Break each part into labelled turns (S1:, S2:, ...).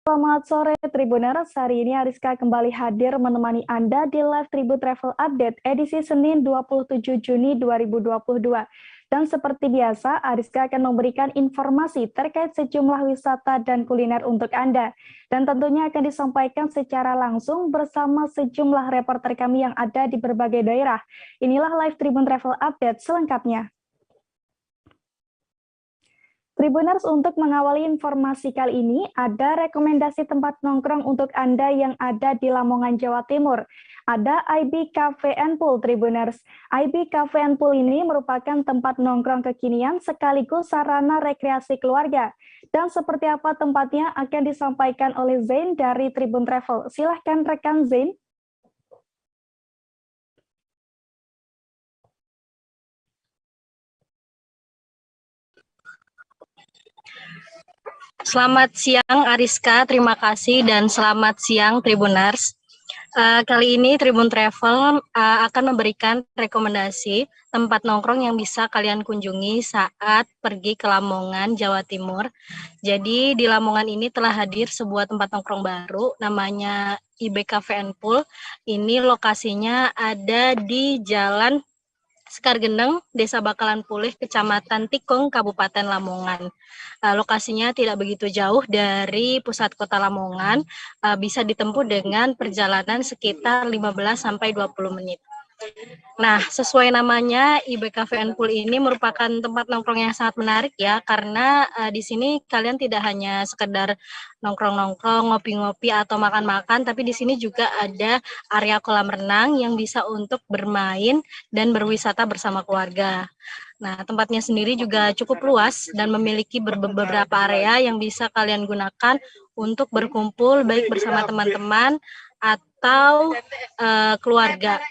S1: Selamat sore Tribuners, hari ini Ariska kembali hadir menemani Anda di live Tribun Travel Update edisi Senin 27 Juni 2022. Dan seperti biasa, Ariska akan memberikan informasi terkait sejumlah wisata dan kuliner untuk Anda. Dan tentunya akan disampaikan secara langsung bersama sejumlah reporter kami yang ada di berbagai daerah. Inilah live Tribun Travel Update selengkapnya. Tribuners, untuk mengawali informasi kali ini, ada rekomendasi tempat nongkrong untuk Anda yang ada di Lamongan, Jawa Timur. Ada IB Cafe and Pool, Tribuners. IB Cafe and Pool ini merupakan tempat nongkrong kekinian sekaligus sarana rekreasi keluarga. Dan seperti apa tempatnya akan disampaikan oleh Zain dari Tribun Travel. Silahkan rekan Zain.
S2: Selamat siang Ariska, terima kasih dan selamat siang Tribuners. Kali ini Tribun Travel akan memberikan rekomendasi tempat nongkrong yang bisa kalian kunjungi saat pergi ke Lamongan, Jawa Timur. Jadi di Lamongan ini telah hadir sebuah tempat nongkrong baru namanya IB Cafe and Pool. Ini lokasinya ada di Jalan Sekar Geneng, Desa Bakalan Pulih, Kecamatan Tikung, Kabupaten Lamongan. Lokasinya tidak begitu jauh dari pusat kota Lamongan, bisa ditempuh dengan perjalanan sekitar 15-20 menit. Nah, sesuai namanya, IB Cafe and Pool ini merupakan tempat nongkrong yang sangat menarik ya, karena di sini kalian tidak hanya sekedar nongkrong-nongkrong, ngopi-ngopi atau makan-makan, tapi di sini juga ada area kolam renang yang bisa untuk bermain dan berwisata bersama keluarga. Nah, tempatnya sendiri juga cukup luas dan memiliki beberapa area yang bisa kalian gunakan untuk berkumpul baik bersama teman-teman atau keluarga.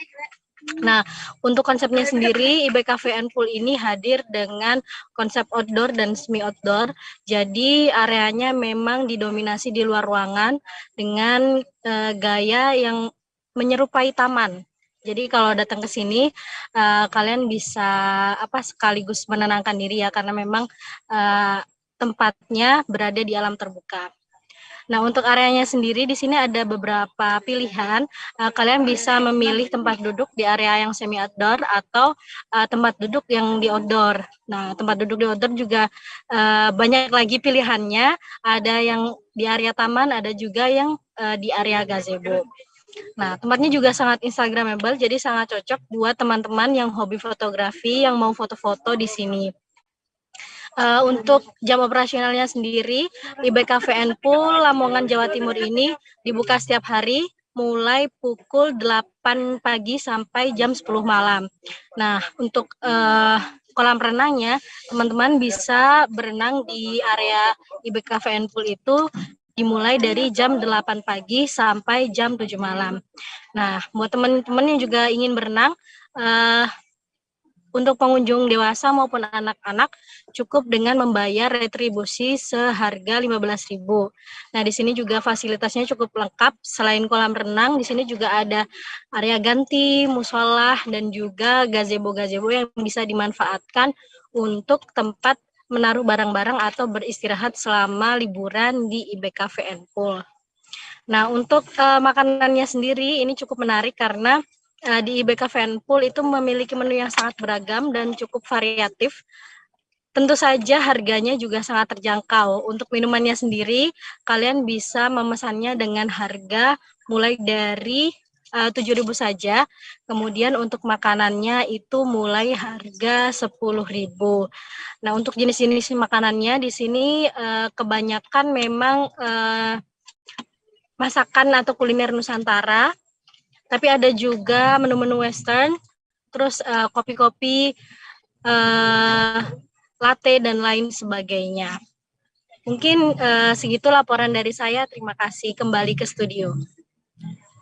S2: Nah, untuk konsepnya sendiri, IB Cafe and Pool ini hadir dengan konsep outdoor dan semi outdoor. Jadi areanya memang didominasi di luar ruangan dengan gaya yang menyerupai taman. Jadi kalau datang ke sini, kalian bisa sekaligus menenangkan diri ya, karena memang tempatnya berada di alam terbuka. Nah, untuk areanya sendiri di sini ada beberapa pilihan. Kalian bisa memilih tempat duduk di area yang semi outdoor atau tempat duduk yang di outdoor. Nah, tempat duduk di outdoor juga banyak lagi pilihannya. Ada yang di area taman, ada juga yang di area gazebo. Nah, tempatnya juga sangat instagramable, jadi sangat cocok buat teman-teman yang hobi fotografi, yang mau foto-foto di sini. Untuk jam operasionalnya sendiri, IB Cafe and Pool Lamongan, Jawa Timur ini dibuka setiap hari mulai pukul 8 pagi sampai jam 10 malam. Nah, untuk kolam renangnya, teman-teman bisa berenang di area IB Cafe and Pool itu dimulai dari jam 8 pagi sampai jam 7 malam. Nah, buat teman-teman yang juga ingin berenang, untuk pengunjung dewasa maupun anak-anak cukup dengan membayar retribusi seharga 15.000. Nah, di sini juga fasilitasnya cukup lengkap. Selain kolam renang, di sini juga ada area ganti, musola, dan juga gazebo-gazebo yang bisa dimanfaatkan untuk tempat menaruh barang-barang atau beristirahat selama liburan di IB Cafe and Pool. Nah, untuk makanannya sendiri ini cukup menarik karena di IB Cafe and Pool itu memiliki menu yang sangat beragam dan cukup variatif. Tentu saja harganya juga sangat terjangkau. Untuk minumannya sendiri, kalian bisa memesannya dengan harga mulai dari 7.000 saja. Kemudian untuk makanannya itu mulai harga 10.000. Nah, untuk jenis-jenis makanannya di sini kebanyakan memang masakan atau kuliner Nusantara. Tapi ada juga menu-menu western, terus kopi-kopi, latte, dan lain sebagainya. Mungkin segitu laporan dari saya. Terima kasih. Kembali ke studio.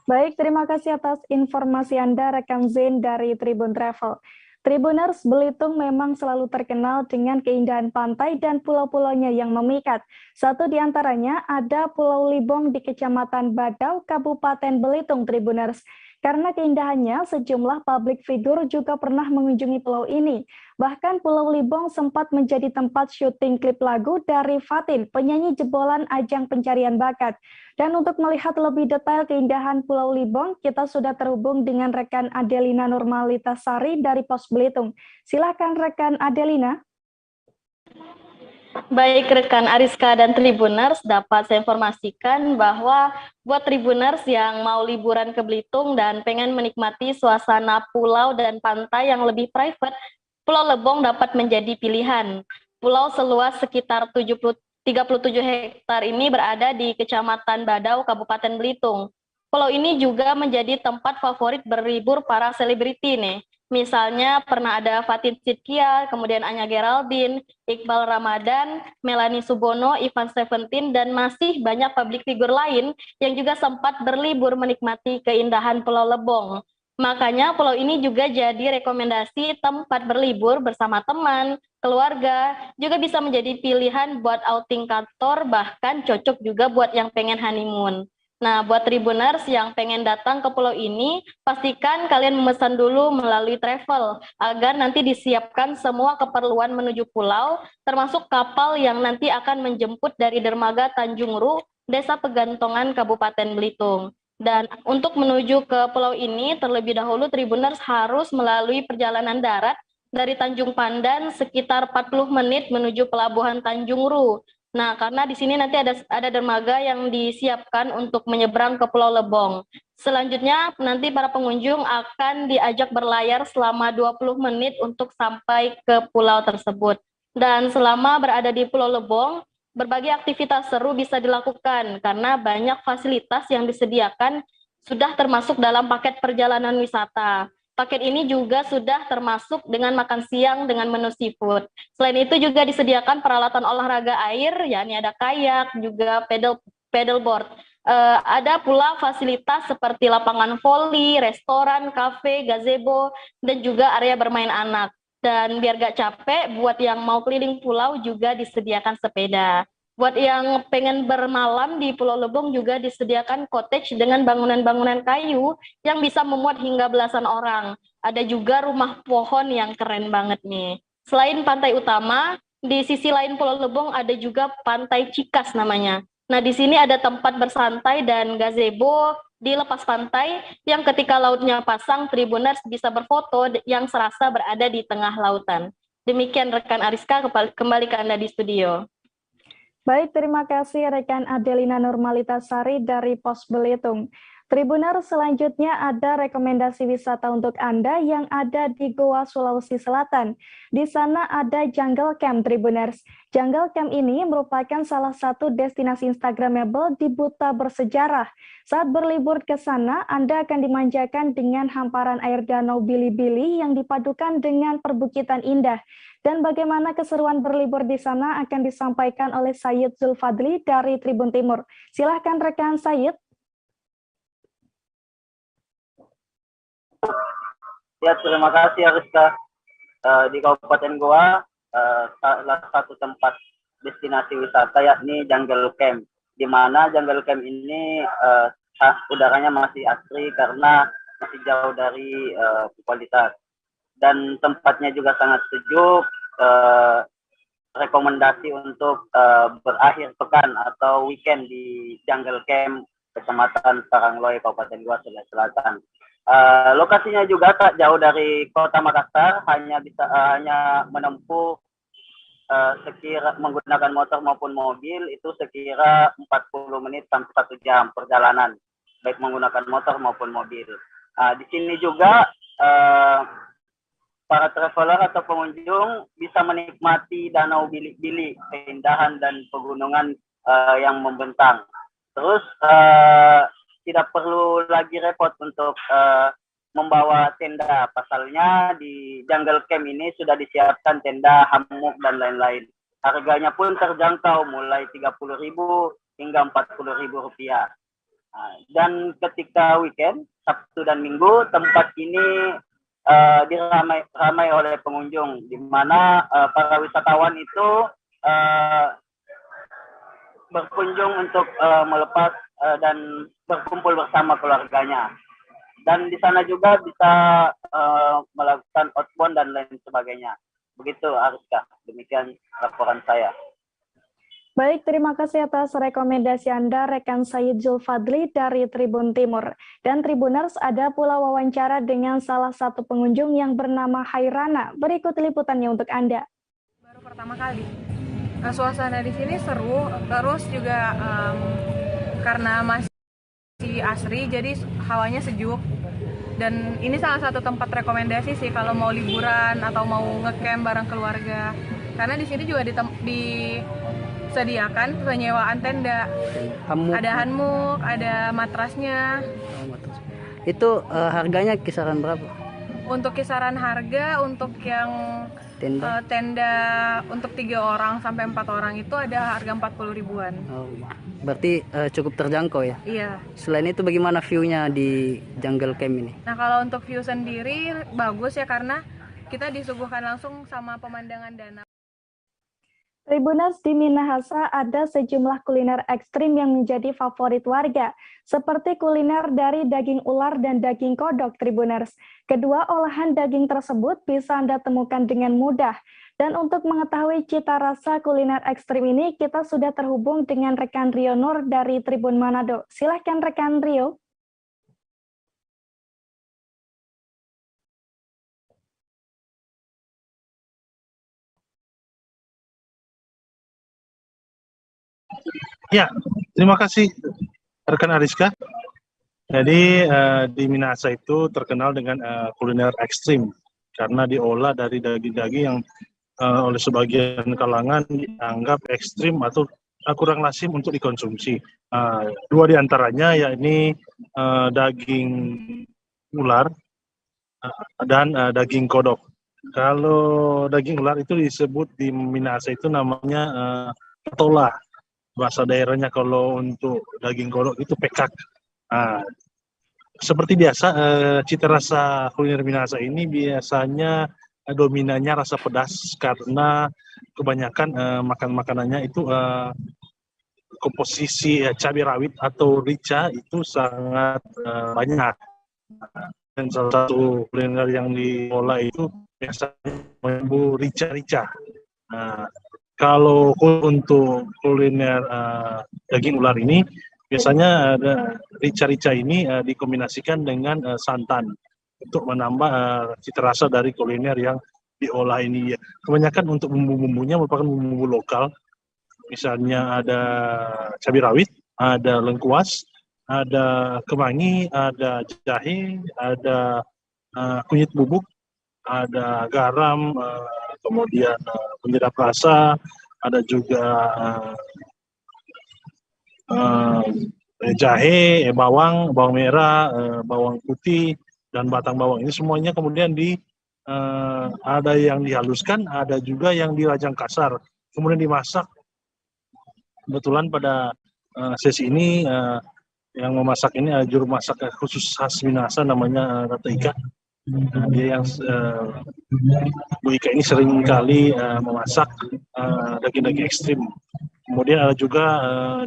S1: Baik, terima kasih atas informasi Anda, rekan Zain dari Tribun Travel. Tribuners, Belitung memang selalu terkenal dengan keindahan pantai dan pulau-pulaunya yang memikat. Satu di antaranya ada Pulau Libong di Kecamatan Badau, Kabupaten Belitung, Tribuners. Karena keindahannya, sejumlah publik figur juga pernah mengunjungi pulau ini. Bahkan Pulau Libong sempat menjadi tempat syuting klip lagu dari Fatin, penyanyi jebolan ajang pencarian bakat. Dan untuk melihat lebih detail keindahan Pulau Libong, kita sudah terhubung dengan rekan Adelina Normalitasari dari Pos Belitung. Silakan rekan Adelina.
S2: Baik rekan Ariska dan Tribuners, dapat saya informasikan bahwa buat Tribuners yang mau liburan ke Belitung dan pengen menikmati suasana pulau dan pantai yang lebih private, Pulau Lebong dapat menjadi pilihan. Pulau seluas sekitar 37 hektar ini berada di Kecamatan Badau, Kabupaten Belitung. Pulau ini juga menjadi tempat favorit berlibur para selebriti nih. Misalnya pernah ada Fatin Sidkia, kemudian Anya Geraldine, Iqbal Ramadan, Melanie Subono, Ivan Seventeen, dan masih banyak publik figur lain yang juga sempat berlibur menikmati keindahan Pulau Lebong. Makanya pulau ini juga jadi rekomendasi tempat berlibur bersama teman, keluarga, juga bisa menjadi pilihan buat outing kantor, bahkan cocok juga buat yang pengen honeymoon. Nah, buat Tribuners yang pengen datang ke pulau ini, pastikan kalian memesan dulu melalui travel, agar nanti disiapkan semua keperluan menuju pulau, termasuk kapal yang nanti akan menjemput dari dermaga Tanjung Ru, Desa Pegantongan, Kabupaten Belitung. Dan untuk menuju ke pulau ini, terlebih dahulu Tribuners harus melalui perjalanan darat dari Tanjung Pandan sekitar 40 menit menuju Pelabuhan Tanjung Ru. Nah, karena di sini nanti ada dermaga yang disiapkan untuk menyeberang ke Pulau Lebong. Selanjutnya, nanti para pengunjung akan diajak berlayar selama 20 menit untuk sampai ke pulau tersebut. Dan selama berada di Pulau Lebong, berbagai aktivitas seru bisa dilakukan karena banyak fasilitas yang disediakan sudah termasuk dalam paket perjalanan wisata. Paket ini juga sudah termasuk dengan makan siang dengan menu seafood. Selain itu juga disediakan peralatan olahraga air, yakni ada kayak, juga paddleboard. Ada pula fasilitas seperti lapangan voli, restoran, kafe, gazebo, dan juga area bermain anak. Dan biar gak capek, buat yang mau keliling pulau juga disediakan sepeda. Buat yang pengen bermalam di Pulau Lebong juga disediakan cottage dengan bangunan-bangunan kayu yang bisa memuat hingga belasan orang. Ada juga rumah pohon yang keren banget nih. Selain pantai utama, di sisi lain Pulau Lebong ada juga Pantai Cikas namanya. Nah, di sini ada tempat bersantai dan gazebo di lepas pantai yang ketika lautnya pasang, Tribuners bisa berfoto yang serasa berada di tengah lautan. Demikian rekan Ariska, kembali ke Anda di studio.
S1: Baik, terima kasih rekan Adelina Normalitasari dari Pos Belitung. Tribuners, selanjutnya ada rekomendasi wisata untuk Anda yang ada di Goa, Sulawesi Selatan. Di sana ada Jungle Camp, Tribuners. Jungle Camp ini merupakan salah satu destinasi Instagramable di Buta bersejarah. Saat berlibur ke sana, Anda akan dimanjakan dengan hamparan air danau Bili-Bili yang dipadukan dengan perbukitan indah. Dan bagaimana keseruan berlibur di sana akan disampaikan oleh Sayyid Zulfadli dari Tribun Timur. Silahkan rekan Sayyid.
S3: Ya, terima kasih Ariska. Di Kabupaten Goa, salah satu tempat destinasi wisata yakni Jungle Camp, di mana Jungle Camp ini udaranya masih asri karena masih jauh dari kualitas. Dan tempatnya juga sangat sejuk, rekomendasi untuk berakhir pekan atau weekend di Jungle Camp, Kecamatan Sarangloy, Kabupaten Goa, Sulawesi Selatan. Lokasinya juga tak jauh dari Kota Makassar, hanya menempuh sekira menggunakan motor maupun mobil itu sekira 40 menit sampai 1 jam perjalanan, baik menggunakan motor maupun mobil. Di sini juga para traveler atau pengunjung bisa menikmati Danau Bili-Bili, keindahan dan pegunungan yang membentang. Terus tidak perlu lagi repot untuk membawa tenda. Pasalnya di Jungle Camp ini sudah disiapkan tenda, hammock, dan lain-lain. Harganya pun terjangkau, mulai 30.000 hingga 40.000 rupiah. Dan ketika weekend, Sabtu dan Minggu, tempat ini diramai oleh pengunjung, di mana para wisatawan itu berkunjung untuk melepas dan berkumpul bersama keluarganya. dan di sana juga bisa melakukan outbound dan lain sebagainya. Begitu Ariska, demikian laporan saya.
S1: Baik, terima kasih atas rekomendasi Anda, rekan Said Zulfadli dari Tribun Timur. Dan Tribuners, ada pula wawancara dengan salah satu pengunjung yang bernama Hairana. Berikut liputannya untuk Anda.
S4: Baru pertama kali. Suasana di sini seru, terus juga karena masih asri, jadi hawanya sejuk. Dan ini salah satu tempat rekomendasi sih kalau mau liburan atau mau ngecamp bareng keluarga. Karena di sini juga disediakan penyewaan tenda. Ada hanmuk, ada matrasnya.
S5: Itu harganya kisaran berapa?
S4: Untuk kisaran harga untuk yang tenda untuk 3 orang sampai 4 orang itu ada harga 40 ribuan.
S5: Oh, berarti cukup terjangkau ya?
S4: Iya.
S5: Selain itu bagaimana view-nya di jungle camp ini?
S4: Nah, kalau untuk view sendiri bagus ya karena kita disuguhkan langsung sama pemandangan danau.
S1: Tribuners, di Minahasa ada sejumlah kuliner ekstrim yang menjadi favorit warga, seperti kuliner dari daging ular dan daging kodok, Tribuners. Kedua olahan daging tersebut bisa Anda temukan dengan mudah. Dan untuk mengetahui cita rasa kuliner ekstrim ini, kita sudah terhubung dengan rekan Rio Nur dari Tribun Manado. Silahkan rekan Rio.
S6: Ya, terima kasih rekan Ariska. Jadi di Minahasa itu terkenal dengan kuliner ekstrim karena diolah dari daging-daging yang oleh sebagian kalangan dianggap ekstrim atau kurang lazim untuk dikonsumsi. Dua di antaranya yakni daging ular dan daging kodok. Kalau daging ular itu disebut di Minahasa itu namanya petola. Bahasa daerahnya kalau untuk daging kodok itu pekak. Seperti biasa, cita rasa kuliner Minahasa ini biasanya dominannya rasa pedas karena kebanyakan makanannya itu komposisi cabai rawit atau rica itu sangat banyak. Dan salah satu kuliner yang diolah itu biasanya bumbu rica-rica. Kalau untuk kuliner daging ular ini, biasanya rica-rica ini dikombinasikan dengan santan untuk menambah cita rasa dari kuliner yang diolah ini. Kebanyakan untuk bumbu-bumbunya merupakan bumbu lokal, misalnya ada cabai rawit, ada lengkuas, ada kemangi, ada jahe, ada kunyit bubuk, ada garam, kemudian penyedap rasa, ada juga jahe, bawang merah, bawang putih, dan batang bawang. Ini semuanya kemudian ada yang dihaluskan, ada juga yang dirajang kasar, kemudian dimasak. Kebetulan pada sesi ini yang memasak ini juru masak khusus khas Minahasa namanya Tata Ika. Dia yang Bu Ika ini sering kali memasak daging-daging ekstrim. Kemudian ada juga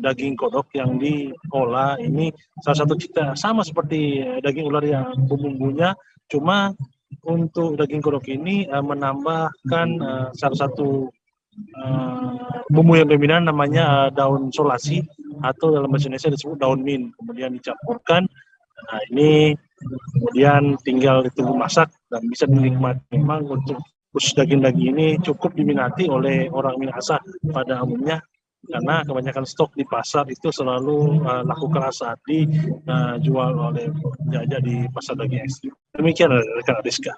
S6: daging kodok yang diolah. Ini salah satu cita sama seperti daging ular yang bumbunya, cuma untuk daging kodok ini menambahkan salah satu bumbu yang dominan namanya daun solasi atau dalam bahasa Indonesia disebut daun mint. Kemudian dicampurkan. Nah, ini kemudian tinggal ditunggu masak dan bisa dinikmati. Memang untuk khusus daging-daging ini cukup diminati oleh orang Minahasa pada umumnya karena kebanyakan stok di pasar itu selalu laku keras saat dijual oleh penjajah di pasar daging ekstrim. Demikian rekan Ariska.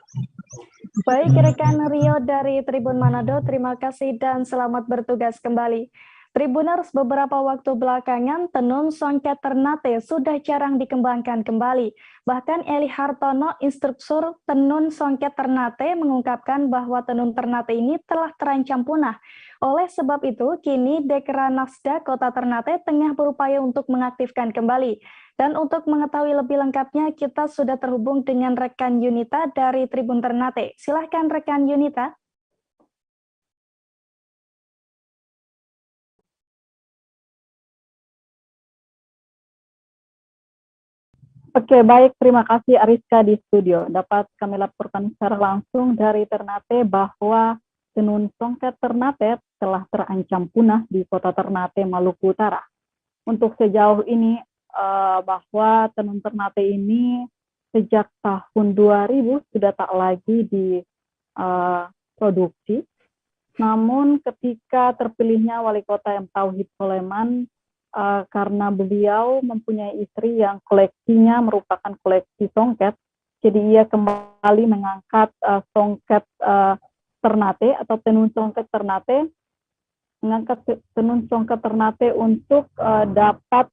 S1: Baik rekan Rio dari Tribun Manado, terima kasih dan selamat bertugas kembali. Tribuners, beberapa waktu belakangan tenun songket Ternate sudah jarang dikembangkan kembali. Bahkan Eli Hartono, instruktur tenun songket Ternate, mengungkapkan bahwa tenun Ternate ini telah terancam punah. Oleh sebab itu, kini Dekranasda Kota Ternate tengah berupaya untuk mengaktifkan kembali. Dan untuk mengetahui lebih lengkapnya, kita sudah terhubung dengan rekan Yunita dari Tribun Ternate. Silahkan rekan Yunita.
S7: Oke, baik. Terima kasih Ariska di studio. Dapat kami laporkan secara langsung dari Ternate bahwa tenun songket Ternate telah terancam punah di kota Ternate, Maluku Utara. Untuk sejauh ini, bahwa tenun Ternate ini sejak tahun 2000 sudah tak lagi diproduksi. Namun ketika terpilihnya wali kota M. Tauhid Soleman, karena beliau mempunyai istri yang koleksinya merupakan koleksi songket, jadi ia kembali mengangkat songket Ternate atau tenun songket Ternate, mengangkat tenun songket Ternate untuk dapat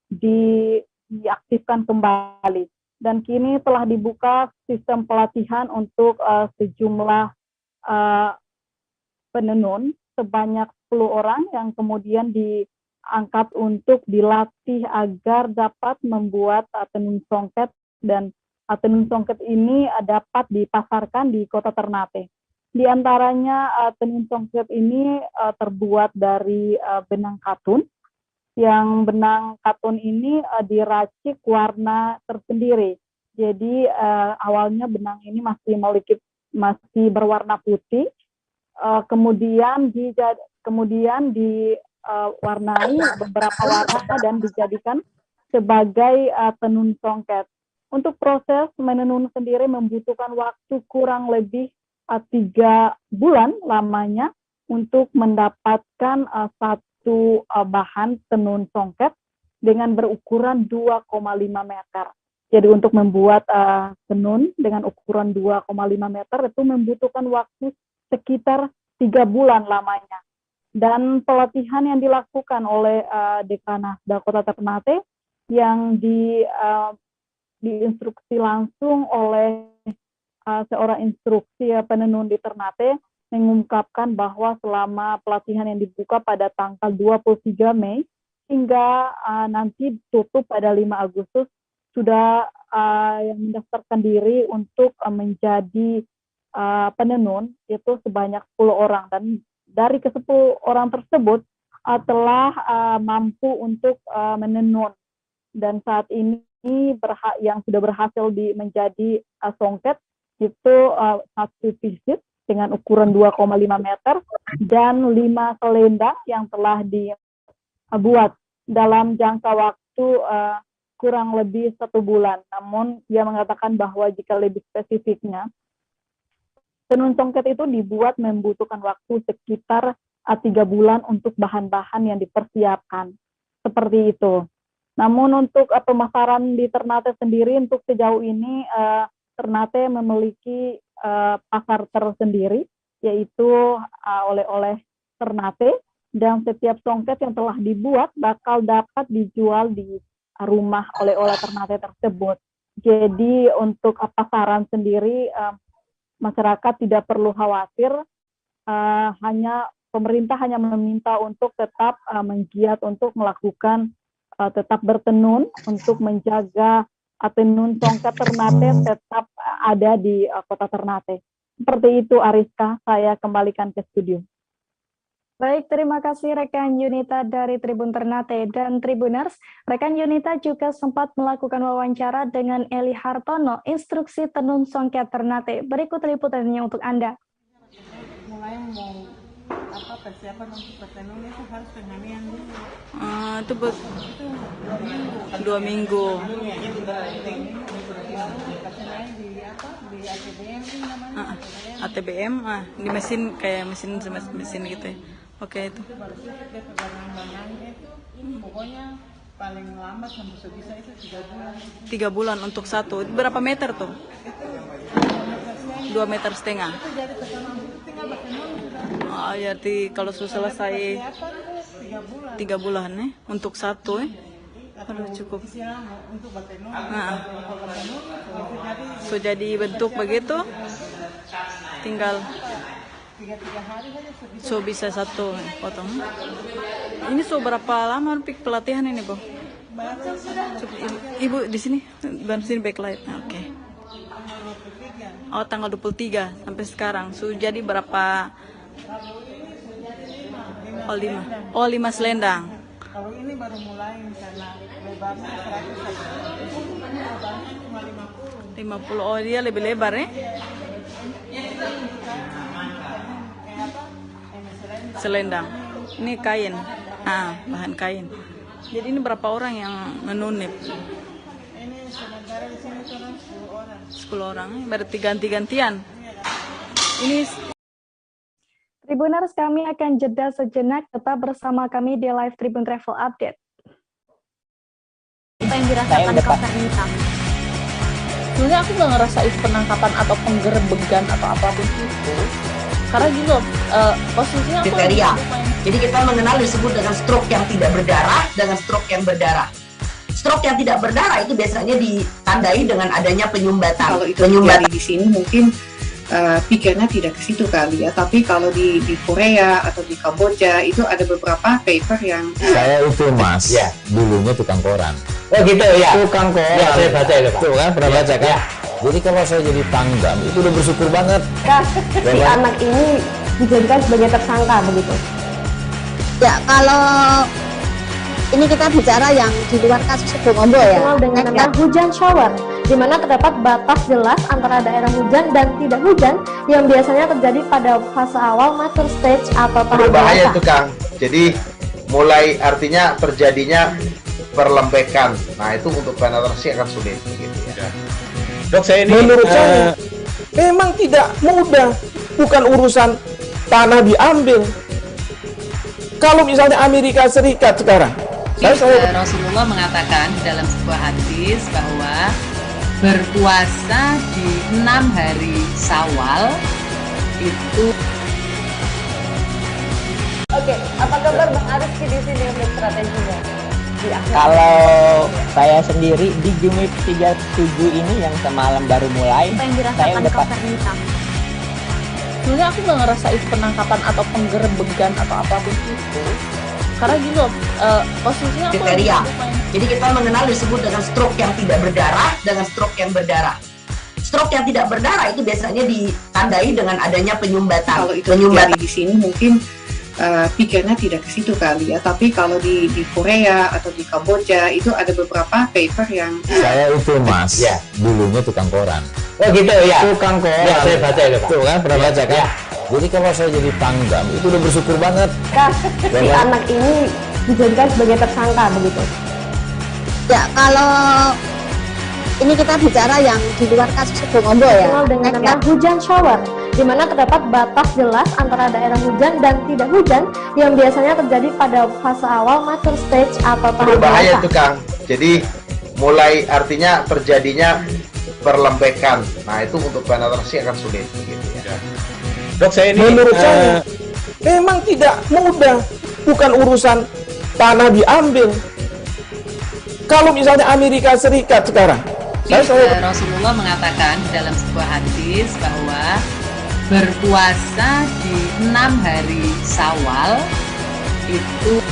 S7: diaktifkan kembali. Dan kini telah dibuka sistem pelatihan untuk sejumlah penenun sebanyak 10 orang yang kemudian diangkat untuk dilatih agar dapat membuat tenun songket, dan tenun songket ini dapat dipasarkan di kota Ternate. Di antaranya tenun songket ini terbuat dari benang katun, yang benang katun ini diracik warna tersendiri. Jadi awalnya benang ini masih berwarna putih, kemudian diwarnai beberapa warna dan dijadikan sebagai tenun songket. Untuk proses menenun sendiri membutuhkan waktu kurang lebih 3 bulan lamanya untuk mendapatkan satu bahan tenun songket dengan berukuran 2,5 meter. Jadi untuk membuat tenun dengan ukuran 2,5 meter itu membutuhkan waktu sekitar 3 bulan lamanya. Dan pelatihan yang dilakukan oleh Dekranasda Kota Ternate yang diinstruksi langsung oleh seorang instruksi penenun di Ternate mengungkapkan bahwa selama pelatihan yang dibuka pada tanggal 23 Mei hingga nanti tutup pada 5 Agustus, sudah yang mendaftarkan diri untuk menjadi penenun itu sebanyak 10 orang, dan dari ke-10 orang tersebut telah mampu untuk menenun, dan saat ini yang sudah berhasil menjadi songket itu 1 pieces dengan ukuran 2,5 meter dan 5 selendang yang telah dibuat dalam jangka waktu kurang lebih 1 bulan. Namun dia mengatakan bahwa jika lebih spesifiknya, tenun songket itu dibuat membutuhkan waktu sekitar 3 bulan untuk bahan-bahan yang dipersiapkan. Seperti itu. Namun untuk pemasaran di Ternate sendiri, untuk sejauh ini Ternate memiliki pasar tersendiri, yaitu oleh-oleh Ternate, dan setiap songket yang telah dibuat bakal dapat dijual di rumah oleh-oleh Ternate tersebut. Jadi untuk pasaran sendiri masyarakat tidak perlu khawatir, pemerintah hanya meminta untuk tetap menggiat untuk melakukan tetap bertenun untuk menjaga tenun songket Ternate tetap ada di kota Ternate. Seperti itu Ariska, saya kembalikan ke studio.
S1: Baik, terima kasih rekan Yunita dari Tribun Ternate. Dan Tribuners, rekan Yunita juga sempat melakukan wawancara dengan Eli Hartono, instruksi tenun songket Ternate. Berikut liputannya untuk Anda.
S8: Mulai mau persiapan untuk bertenun itu harus penganian dulu.
S9: Itu 2 minggu.
S8: Di ATBM namanya.
S9: ATBM, di mesin kayak mesin gitu ya. Oke itu.
S8: Baru dia pegangan-pegangannya itu pokoknya paling lambat sampai sebisa itu 3 bulan.
S9: 3 bulan untuk satu. Berapa meter tuh? 2,5 meter. Itu
S8: jadi pegangan tinggal bertenun sudah.
S9: Jadi kalau sudah selesai 3 bulan nih untuk satu Aduh, cukup.
S8: Untuk bertenun.
S9: So jadi bentuk begitu, tinggal
S8: 3 hari
S9: so
S8: saja
S9: bisa satu potong. Ini so berapa lama pelatihan ini, Bu? Ibu di sini, sini backlight. Oke. Oh, tanggal 23 sampai sekarang. So jadi berapa? Oh, 5 selendang.
S8: Kalau ini baru mulai karena lebarnya 100 saja. Ini lebarnya cuma 50.
S9: 50. Oh, dia lebih lebar ya? Selendang. Ini kain. Bahan kain. Jadi ini berapa orang yang menunip?
S8: Ini sementara di sini cuma 10 orang.
S9: 10 orang. Berarti ganti-gantian. Ini
S1: Tribuners, kami akan jeda sejenak, tetap bersama kami di live Tribun Travel Update.
S10: Apa yang dirasakan Kak Fernita?
S11: Sebenarnya aku nggak ngerasain penangkapan atau penggerbegan atau apapun itu. Karena gini loh, posisinya aku
S12: kriteria. Jadi kita mengenal disebut dengan stroke yang tidak berdarah dengan stroke yang berdarah. Stroke yang tidak berdarah itu biasanya ditandai dengan adanya penyumbatan.
S13: Kalau itu terjadi di sini mungkin pikirnya tidak ke situ kali ya, tapi kalau di Korea atau di Kamboja itu ada beberapa paper yang
S14: saya itu mas ya, dulunya tukang koran.
S15: Oh gitu ya,
S14: tukang koran
S15: ya, saya baca itu Pak.
S14: Tuh kan pernah baca kan ya. Jadi kalau saya jadi tanggam itu udah bersyukur banget
S10: si anak ini dijadikan sebagai tersangka begitu ya. Kalau ini kita bicara yang di luar kasus Sebongombo ya, dengan nama hujan shower, di mana terdapat batas jelas antara daerah hujan dan tidak hujan yang biasanya terjadi pada fase awal mature stage atau tahap
S15: berbahaya itu Kang. Jadi mulai artinya terjadinya perlembekan. Nah itu untuk penetrasi akan sulit gitu ya. Dok, saya ini menurut saya memang tidak mudah, bukan urusan tanah diambil. Kalau misalnya Amerika Serikat sekarang,
S16: Rasulullah mengatakan dalam sebuah hadis bahwa berpuasa di 6 hari Syawal itu.
S10: Oke, apa kabar Bang Ariski di sini untuk strateginya?
S17: Kalau saya sendiri di Jumip 37 ini yang semalam baru mulai,
S10: apa yang dirasakan Kak Fernita?
S11: Sebenarnya aku nggak ngerasain penangkapan atau penggerbegan atau apapun itu. Karena gini loh, posisinya
S12: kriteria. Jadi kita mengenal disebut dengan stroke yang tidak berdarah dengan stroke yang berdarah. Stroke yang tidak berdarah itu biasanya ditandai dengan adanya penyumbatan.
S13: Kalau itu terjadi di sini mungkin pikirnya tidak ke situ kali ya, tapi kalau di Korea atau di Kamboja itu ada beberapa paper yang
S14: saya itu mas ya, dulunya tukang koran.
S15: Oh gitu ya,
S14: tukang koran
S15: ya, saya baca itu Pak.
S14: Tuh kan pernah baca kan ya. Jadi kalau saya jadi tanggam itu udah bersyukur banget
S10: si anak ini dijadikan sebagai tersangka begitu ya. Kalau ini kita bicara yang di luar kasus Sebongombo ya, dengan nama hujan shower, di mana terdapat batas jelas antara daerah hujan dan tidak hujan yang biasanya terjadi pada fase awal mature stage atau tahap
S15: berbahaya itu Kang. Jadi mulai artinya terjadinya perlembekan. Nah itu untuk penetrasi akan sulit gitu ya. Dok, saya ini menurut saya memang tidak mudah, bukan urusan tanah diambil. Kalau misalnya Amerika Serikat sekarang,
S16: Rasulullah mengatakan dalam sebuah hadis bahwa berpuasa di 6 hari Syawal itu.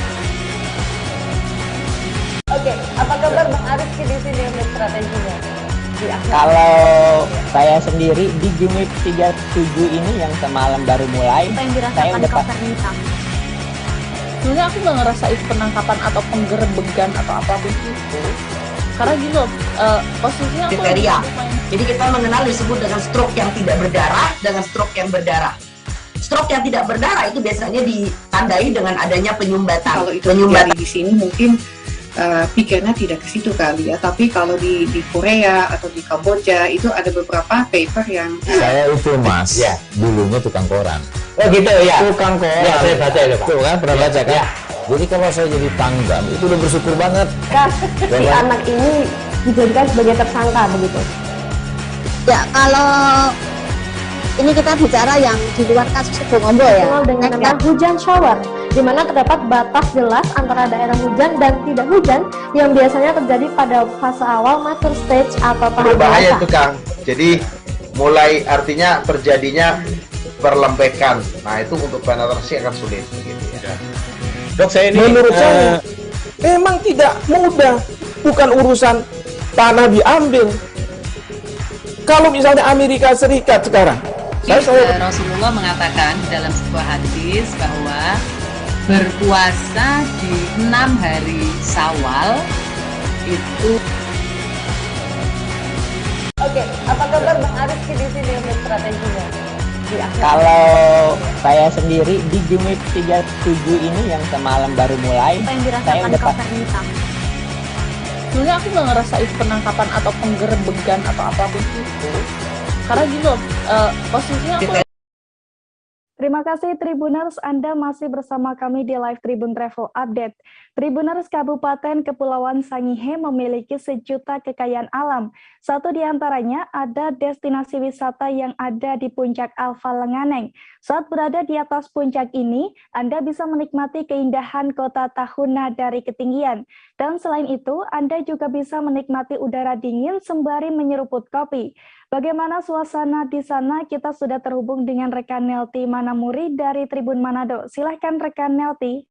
S10: Oke, apa kabar Bang Ariski di sini untuk strateginya?
S17: Kalau saya sendiri di Jumip 37 ini yang semalam baru mulai,
S10: apa yang dirasakan Kak Fernita?
S11: Sebenarnya aku nggak ngerasain penangkapan atau penggerbegan atau apapun itu. Karena gini loh, posisinya
S12: kriteria. Jadi kita mengenal disebut dengan stroke yang tidak berdarah dengan stroke yang berdarah. Stroke yang tidak berdarah itu biasanya ditandai dengan adanya penyumbatan.
S13: Kalau itu terjadi di sini mungkin pikirnya tidak ke situ kali ya, tapi kalau di Korea atau di Kamboja itu ada beberapa paper yang
S14: saya itu mas ya, dulunya tukang koran.
S15: Oh gitu ya,
S14: tukang koran
S15: ya, saya baca itu Pak.
S14: Tuh kan pernah baca kan ya. Jadi kalau saya jadi tanggam itu udah bersyukur banget
S10: si anak ini dijadikan sebagai tersangka begitu ya. Kalau ini kita bicara yang di luar kasus Sebongombo ya, dengan nama hujan shower, di mana terdapat batas jelas antara daerah hujan dan tidak hujan yang biasanya terjadi pada fase awal mature stage atau tahap
S15: berbahaya itu Kang. Jadi mulai artinya terjadinya perlembekan. Nah itu untuk penetrasi akan sulit gitu ya. Dok, saya ini menurut saya memang tidak mudah, bukan urusan tanah diambil. Kalau misalnya Amerika Serikat sekarang,
S16: Rasulullah mengatakan dalam sebuah hadis bahwa berpuasa di 6 hari Syawal itu.
S11: Oke, apa kabar Bang Ariski di sini untuk strateginya?
S17: Kalau saya sendiri di Gemip 37 ini yang semalam baru mulai, saya udah
S11: sebenarnya aku nggak ngerasain penangkapan atau penggerebegan atau apapun itu, karena gitu posisinya aku.
S1: Terima kasih Tribuners, Anda masih bersama kami di Live Tribun Travel Update. Tribuners, Kabupaten Kepulauan Sangihe memiliki sejuta kekayaan alam. Satu di antaranya ada destinasi wisata yang ada di Puncak Alfa Lenganeng. Saat berada di atas puncak ini, Anda bisa menikmati keindahan kota Tahuna dari ketinggian. Dan selain itu, Anda juga bisa menikmati udara dingin sembari menyeruput kopi. Bagaimana suasana di sana? Kita sudah terhubung dengan rekan Nelti Manamuri dari Tribun Manado. Silahkan rekan Nelti.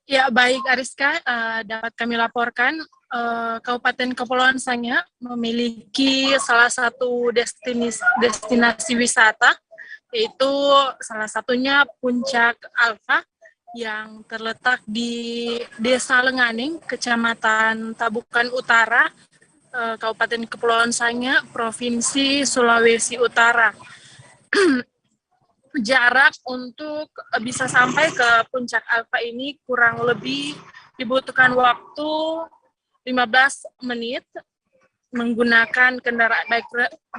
S18: Ya, baik Ariska, dapat kami laporkan Kabupaten Kepulauan Sangihe memiliki salah satu destinasi wisata, yaitu salah satunya Puncak Alfa yang terletak di Desa Lenganeng, Kecamatan Tabukan Utara, Kabupaten Kepulauan Sangihe, Provinsi Sulawesi Utara. Jarak untuk bisa sampai ke Puncak Alfa ini kurang lebih dibutuhkan waktu 15 menit menggunakan kendaraan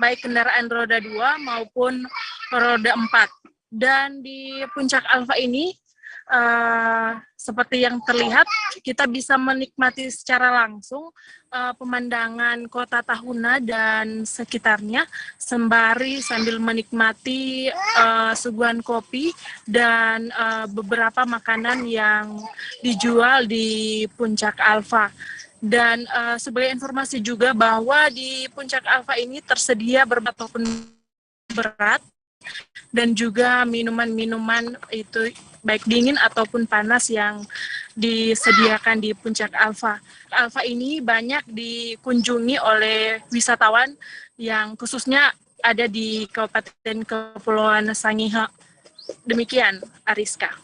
S18: baik kendaraan roda 2 maupun roda 4. Dan di Puncak Alfa ini seperti yang terlihat, kita bisa menikmati secara langsung pemandangan kota Tahuna dan sekitarnya, sembari sambil menikmati suguhan kopi dan beberapa makanan yang dijual di Puncak Alfa. Dan sebagai informasi juga bahwa di Puncak Alfa ini tersedia berbagai berat dan juga minuman-minuman itu baik dingin ataupun panas yang disediakan di Puncak Alfa. Alfa ini banyak dikunjungi oleh wisatawan yang khususnya ada di Kabupaten Kepulauan Sangihe. Demikian, Ariska.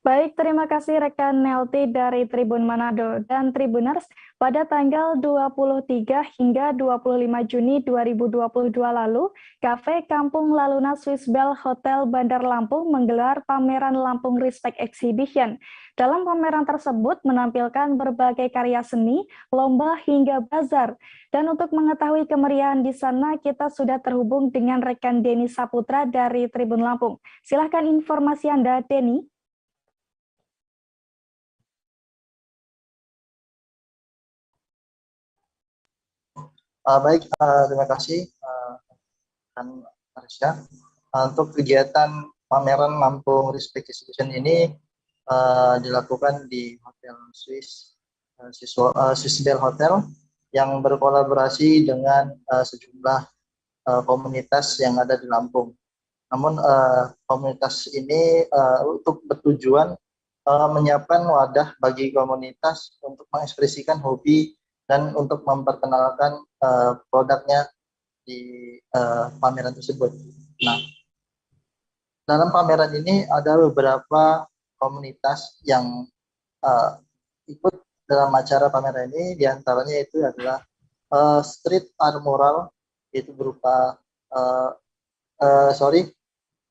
S1: Baik, terima kasih rekan Nelti dari Tribun Manado. Dan Tribuners, pada tanggal 23 hingga 25 Juni 2022 lalu, Cafe Kampung Laluna Swiss Bell Hotel Bandar Lampung menggelar pameran Lampung Respect Exhibition. Dalam pameran tersebut menampilkan berbagai karya seni, lomba hingga bazar. Dan untuk mengetahui kemeriahan di sana, kita sudah terhubung dengan rekan Denny Saputra dari Tribun Lampung. Silahkan informasi Anda, Denny.
S19: Baik, terima kasih kan Arsya. Untuk kegiatan pameran Lampung Respect Exhibition ini dilakukan di Hotel Swiss Bell Hotel yang berkolaborasi dengan sejumlah komunitas yang ada di Lampung. Namun komunitas ini untuk bertujuan menyiapkan wadah bagi komunitas untuk mengekspresikan hobi dan untuk memperkenalkan produknya di pameran tersebut. Nah, dalam pameran ini ada beberapa komunitas yang ikut dalam acara pameran ini, diantaranya itu adalah street art mural, itu berupa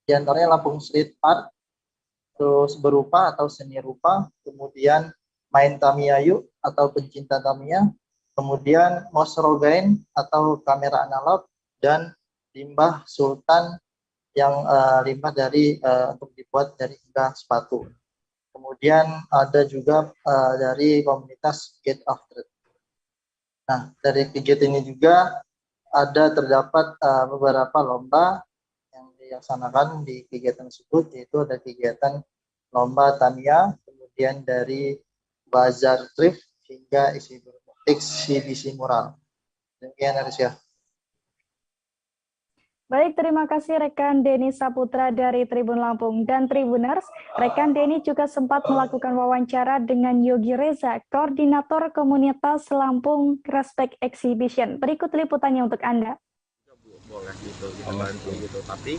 S19: diantaranya Lampung Street Art, terus berupa atau seni rupa, kemudian main Tamiya Yuk atau pencinta Tamiya, kemudian Mosrogain atau kamera analog, dan limbah sultan yang limbah dari untuk dibuat dari limbah sepatu. Kemudian ada juga dari komunitas Gate of Truth. Nah, dari kegiatan ini juga terdapat beberapa lomba yang dilaksanakan di kegiatan tersebut, yaitu ada kegiatan lomba Tamiya, kemudian dari bazar thrift hingga eksibisi mural. Demikian, Arisya.
S1: Baik, terima kasih rekan Denny Saputra dari Tribun Lampung. Dan Tribuners, rekan Denny juga sempat melakukan wawancara dengan Yogi Reza, Koordinator Komunitas Lampung Respect Exhibition. Berikut liputannya untuk Anda.
S20: boleh gitu kita bantu gitu. Tapi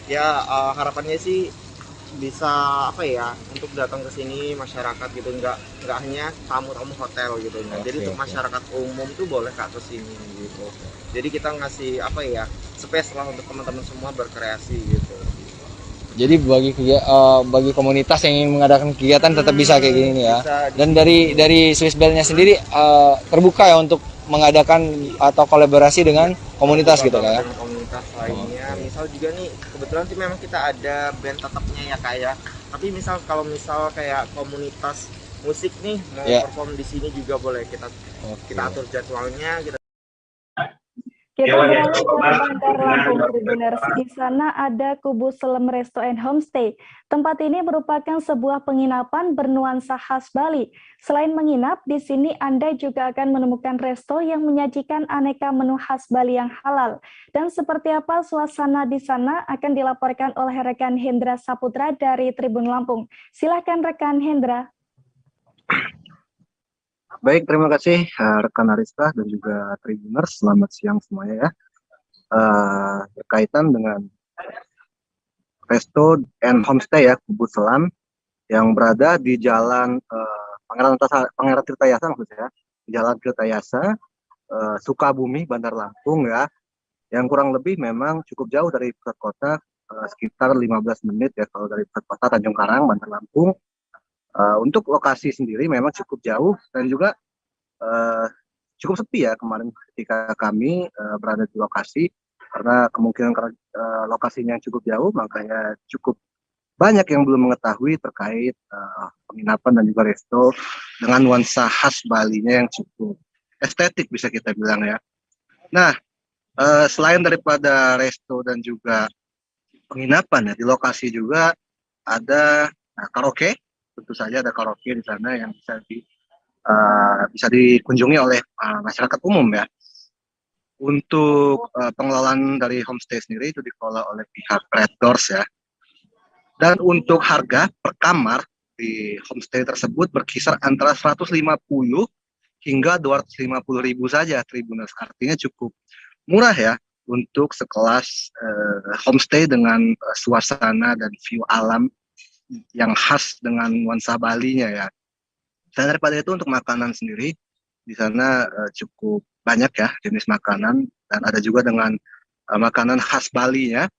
S20: ya harapannya sih bisa apa ya, untuk datang ke sini masyarakat gitu, nggak hanya tamu-tamu hotel gitu. Jadi untuk masyarakat umum tuh boleh ke sini gitu. Jadi kita ngasih apa ya, space lah untuk teman-teman semua berkreasi gitu.
S21: Jadi bagi komunitas yang ingin mengadakan kegiatan tetap bisa kayak gini ya. Dan dari Swiss Bell-nya sendiri terbuka ya untuk mengadakan atau kolaborasi dengan komunitas gitu ya.
S20: Komunitas lainnya, misal juga nih kebetulan sih memang kita ada band tetapnya ya kayak. Tapi kalau misal kayak komunitas musik nih mau perform di sini juga boleh, kita atur jadwalnya.
S1: Kita beralih ke Bandar Lampung Tribuners. Di sana ada Kubu Selem Resto and Homestay. Tempat ini merupakan sebuah penginapan bernuansa khas Bali. Selain menginap, di sini Anda juga akan menemukan resto yang menyajikan aneka menu khas Bali yang halal. Dan seperti apa suasana di sana akan dilaporkan oleh rekan Hendra Saputra dari Tribun Lampung. Silakan rekan Hendra.
S22: Baik, terima kasih rekan Ariska dan juga Tribuners. Selamat siang semuanya ya. Berkaitan dengan Resto and Homestay ya, Kubu Selam yang berada di Jalan Pangeran Tirtayasa maksudnya, Jalan Tirtayasa, Sukabumi, Bandar Lampung ya. Yang kurang lebih memang cukup jauh dari pusat kota, sekitar 15 menit ya kalau dari pusat kota Tanjung Karang, Bandar Lampung. Untuk lokasi sendiri memang cukup jauh dan juga cukup sepi ya kemarin ketika kami berada di lokasi, karena kemungkinan lokasinya yang cukup jauh, makanya cukup banyak yang belum mengetahui terkait penginapan dan juga resto dengan nuansa khas Balinya yang cukup estetik bisa kita bilang ya. Nah, selain daripada resto dan juga penginapan ya, di lokasi juga ada karaoke. Tentu saja ada karaoke di sana yang bisa dikunjungi oleh masyarakat umum ya. Untuk pengelolaan dari homestay sendiri itu dikelola oleh pihak Red Doors ya. Dan untuk harga per kamar di homestay tersebut berkisar antara 150 hingga 250.000 saja Tribuners. Artinya cukup murah ya untuk sekelas homestay dengan suasana dan view alam yang khas dengan nuansa Balinya ya. Dan daripada itu untuk makanan sendiri di sana cukup banyak ya jenis makanan, dan ada juga dengan makanan khas Balinya,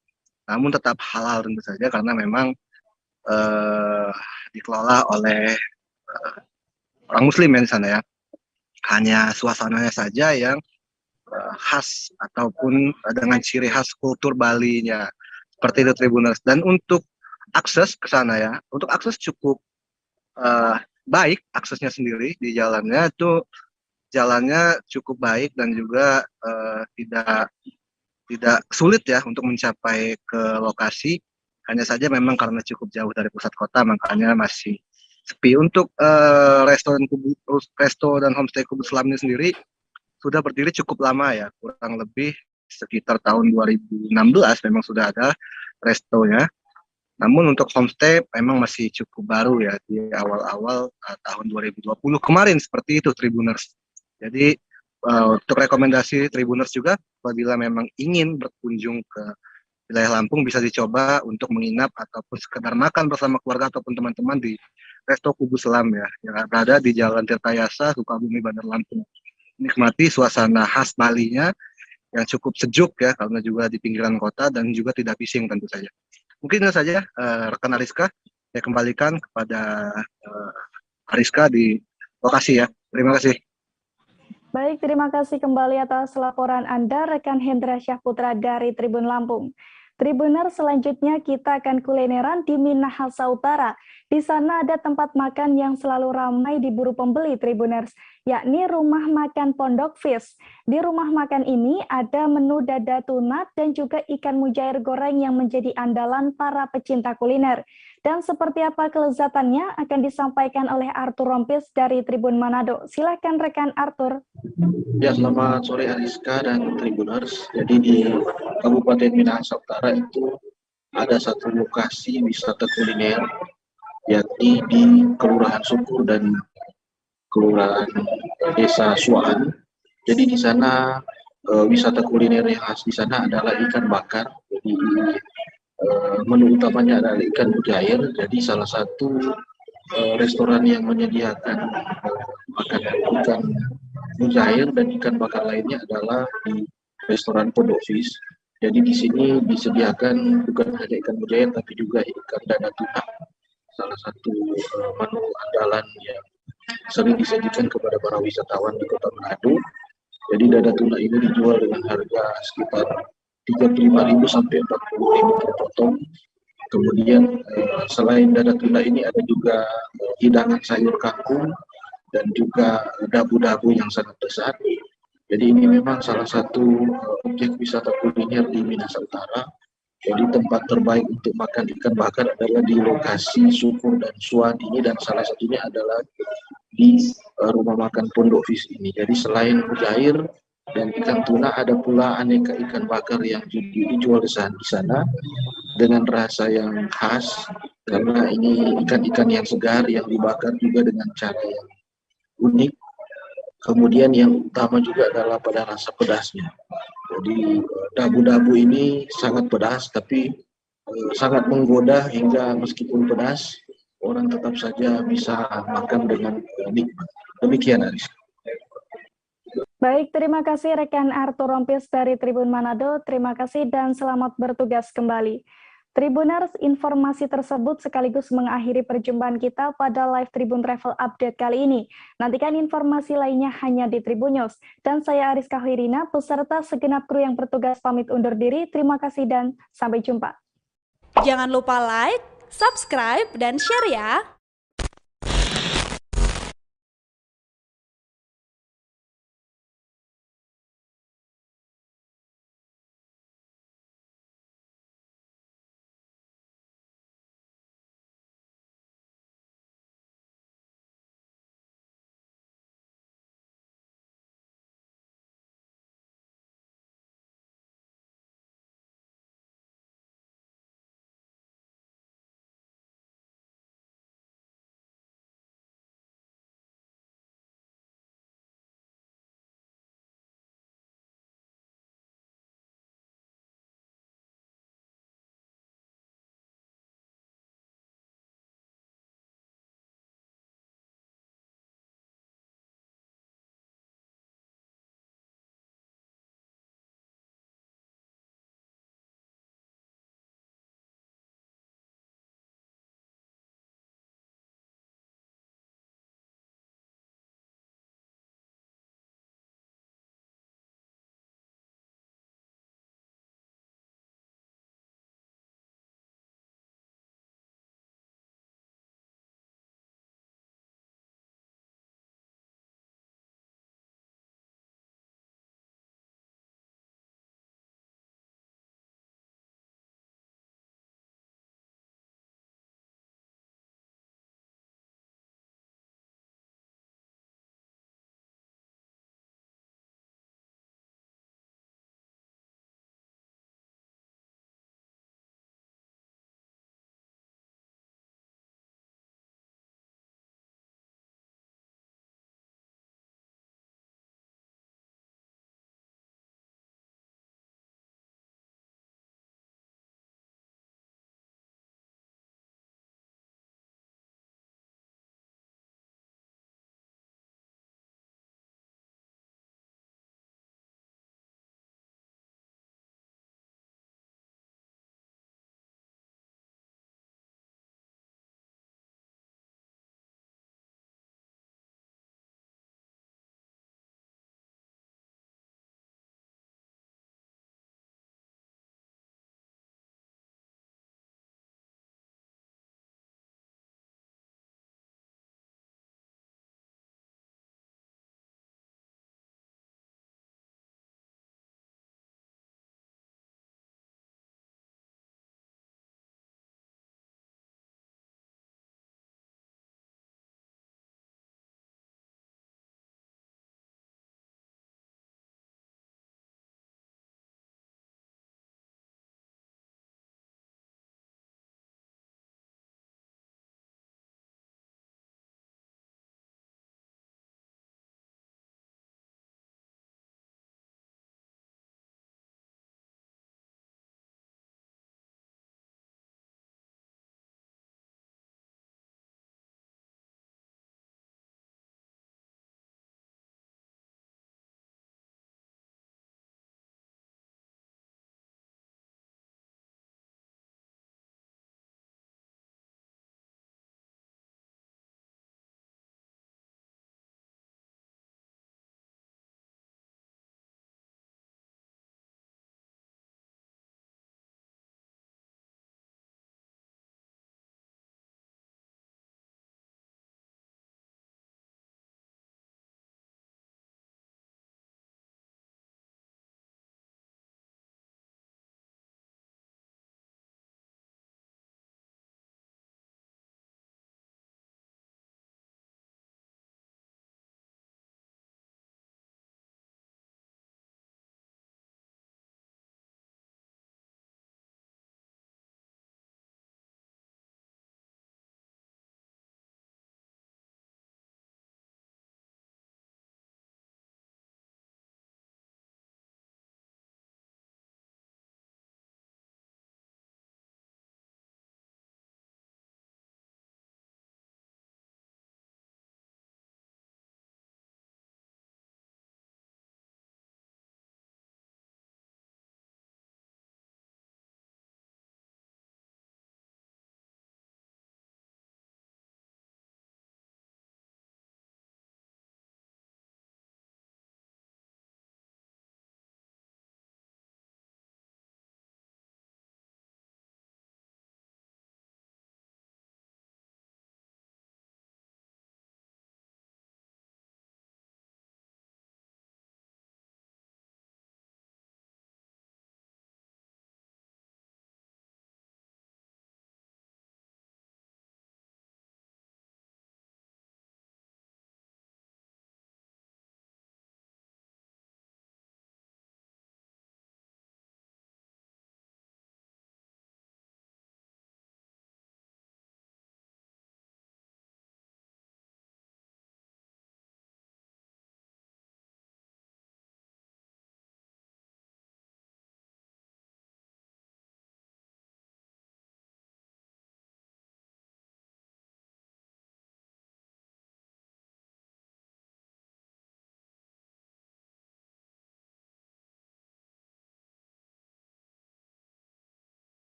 S22: namun tetap halal tentu saja karena memang dikelola oleh orang Muslim ya di sana ya. Hanya suasananya saja yang khas ataupun dengan ciri khas kultur Balinya. Seperti itu Tribuners. Dan untuk akses ke sana ya, untuk akses cukup baik, aksesnya sendiri di jalannya itu cukup baik dan juga tidak sulit ya untuk mencapai ke lokasi. Hanya saja memang karena cukup jauh dari pusat kota makanya masih sepi. Untuk resto dan homestay Kubu Selam ini sendiri sudah berdiri cukup lama ya, kurang lebih sekitar tahun 2016 memang sudah ada restonya. Namun untuk homestay memang masih cukup baru ya, di awal-awal tahun 2020 kemarin seperti itu Tribuners. Jadi untuk rekomendasi Tribuners juga apabila memang ingin berkunjung ke wilayah Lampung bisa dicoba untuk menginap ataupun sekedar makan bersama keluarga ataupun teman-teman di Resto Kubu Selam ya, yang berada di Jalan Tirtayasa, Sukabumi, Bandar Lampung. Nikmati suasana khas Balinya yang cukup sejuk ya, karena juga di pinggiran kota dan juga tidak bising tentu saja. Mungkin itu saja rekan Ariska, saya kembalikan kepada Ariska di lokasi ya. Terima kasih.
S1: Baik, terima kasih kembali atas laporan Anda rekan Hendra Syahputra dari Tribun Lampung. Tribuners, selanjutnya kita akan kulineran di Minahasa Utara. Di sana ada tempat makan yang selalu ramai diburu pembeli Tribuners, yakni Rumah Makan Pondok Fish. Di rumah makan ini ada menu dada tuna dan juga ikan mujair goreng yang menjadi andalan para pecinta kuliner. Dan seperti apa kelezatannya akan disampaikan oleh Arthur Rompis dari Tribun Manado. Silakan rekan Arthur.
S23: Ya, selamat sore Ariska dan Tribuners. Jadi di Kabupaten Minahasa Utara itu ada satu lokasi wisata kuliner, yakni di Kelurahan Suku dan Kelurahan Desa Suaan. Jadi di sana wisata kuliner yang khas di sana adalah ikan bakar. Jadi menu utamanya adalah ikan mujair. Jadi salah satu restoran yang menyediakan makanan ikan mujair dan ikan bakar lainnya adalah di restoran Pondok Fish. Jadi di sini disediakan bukan hanya ikan mujair tapi juga ikan dada tuna. Salah satu menu andalan yang sering disajikan kepada para wisatawan di Kota Manado. Jadi dada tuna ini dijual dengan harga sekitar 35.000 sampai 40.000 per potong. Kemudian selain dada tuna ini ada juga hidangan sayur kangkung dan juga dabu-dabu yang sangat besar. Jadi ini memang salah satu objek wisata kuliner di Minahasa Utara. Jadi tempat terbaik untuk makan ikan bakar adalah di lokasi Syukur dan Suwadini, dan salah satunya adalah di rumah makan Pondok Fish ini. Jadi selain mujair dan ikan tuna, ada pula aneka ikan bakar yang dijual di sana dengan rasa yang khas, karena ini ikan-ikan yang segar yang dibakar juga dengan cara yang unik. Kemudian yang utama juga adalah pada rasa pedasnya. Jadi dabu-dabu ini sangat pedas, tapi sangat menggoda hingga meskipun pedas, orang tetap saja bisa makan dengan nikmat. Demikian, Aris.
S1: Baik, terima kasih rekan Arthur Rompis dari Tribun Manado. Terima kasih dan selamat bertugas kembali. Tribuners, informasi tersebut sekaligus mengakhiri perjumpaan kita pada live Tribun Travel Update kali ini. Nantikan informasi lainnya hanya di Tribun News. Dan saya Ariska Hoirina, beserta segenap kru yang bertugas pamit undur diri. Terima kasih dan sampai jumpa.
S2: Jangan lupa like, subscribe, dan share ya!